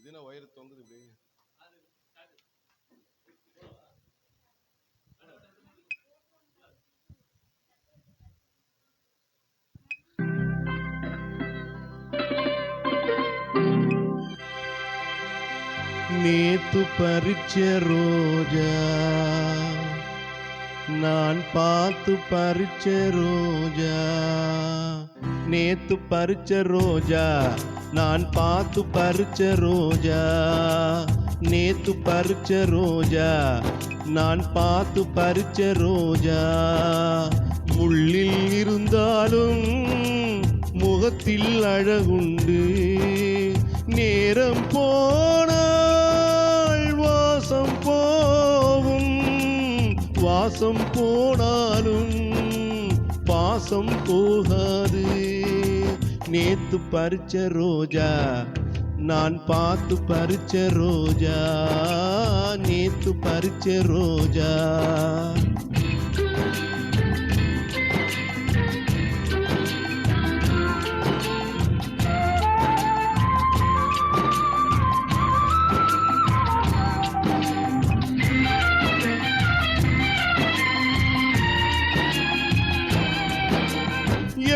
இதுனா வயிறு தொங்குது இப்படி. நேத்து பறிச்ச ரோஜா நான் பார்த்து பறிச்ச ரோஜா, நேத்து பறிச்ச ரோஜா நான் பார்த்து பறிச்ச ரோஜா, நேத்து பறிச்ச ரோஜா நான் பார்த்து பறிச்ச ரோஜா, முள்ளில் இருந்தாலும் முகத்தில் அழகுண்டு, நேரம் போனால் வாசம் போகும், வாசம் போனாலும் பாசம் போகாது, நேத்து பறிச்ச ரோஜா நான் பார்த்து பறிச்ச ரோஜா, நேத்து பறிச்ச ரோஜா.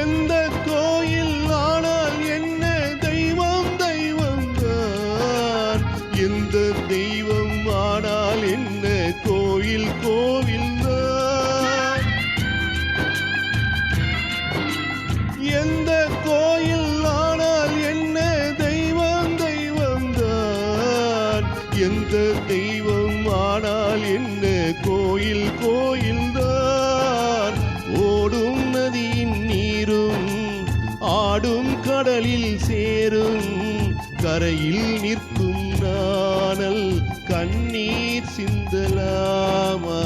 எந்த கோயில் ஆனால் என்ன தெய்வம் தெய்வம் தான், எந்த தெய்வம் ஆனால் என்ன கோயில் கோவில் தான், எந்த கோயில் ஆனால் என்ன தெய்வம் தெய்வம் தான், எந்த தெய்வம் ஆனால் என்ன கோயில் கோயில் தான், ஓடும் நதியின் நீரும் ஆடும் கடலில் சேரும், கரையில் நிற்கும் நாணல் கண்ணீர் சிந்தலாமா,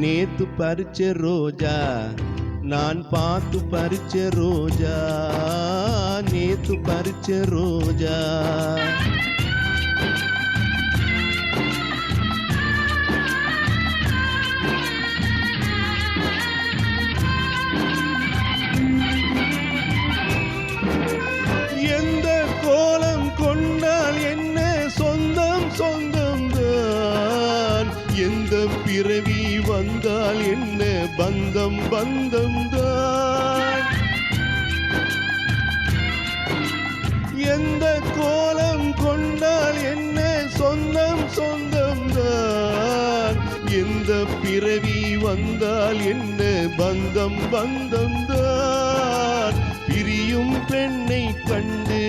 நேத்து பறிச்ச ரோஜா நான் பார்த்து பறிச்ச ரோஜா, நேத்து பறிச்ச ரோஜா. எந்த கோலம் கொண்டால் என்ன சொந்தம் சொந்தம் தான், எந்த பிறவி வந்தால் என்ன பந்தம் பந்தம் தான், எந்த கோலம் கொண்டால் என்ன சொந்தம் சொந்தம் தான், எந்த பிறவி வந்தால் என்ன பந்தம் பந்தம் தான், பிரியும் பெண்ணை கண்டு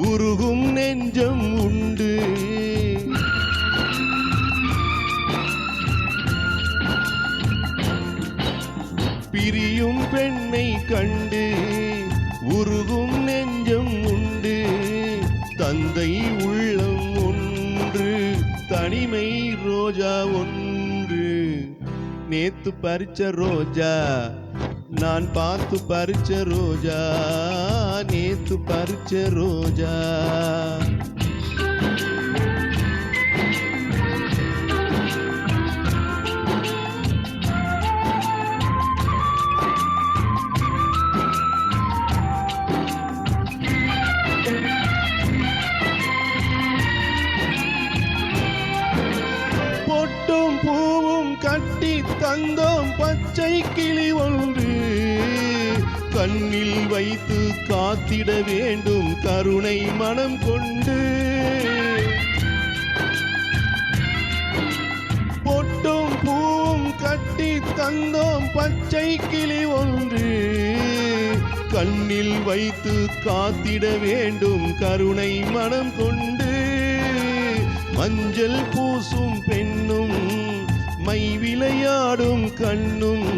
உருகும் நெஞ்சம் உண்டு, பிரியும் பெண்ணை கண்டு உருகும் நெஞ்சம் உண்டு, தந்தை உள்ளம் ஒன்று தனிமை ரோஜா ஒன்று, நேத்து பறிச்ச ரோஜா நான் பார்த்து பறிச்ச ரோஜா, நேத்து பறிச்ச ரோஜா. பொட்டும் பூவும் கட்டி தந்தோம் பச்சை கிளி ஒன்று, கண்ணில் வைத்து காத்திட வேண்டும் கருணை மனம் கொண்டு, பொட்டும் பூவும் கட்டி தந்தோம் பச்சை கிளி ஒன்று, கண்ணில் வைத்து காத்திட வேண்டும் கருணை மனம் கொண்டு, மஞ்சள் பூசும் பெண்ணும் மை விளையாடும் கண்ணும்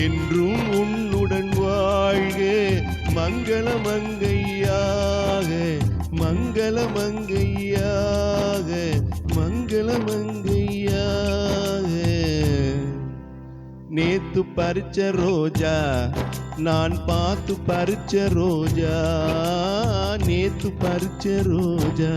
என்றும் உன்னுடன் வாழ்க மங்கள மங்கையாக, மங்கள மங்கையாக, மங்கள மங்கையாக, நேத்து பறிச்ச ரோஜா நான் பார்த்து பறிச்ச ரோஜா, நேத்து பறிச்ச ரோஜா.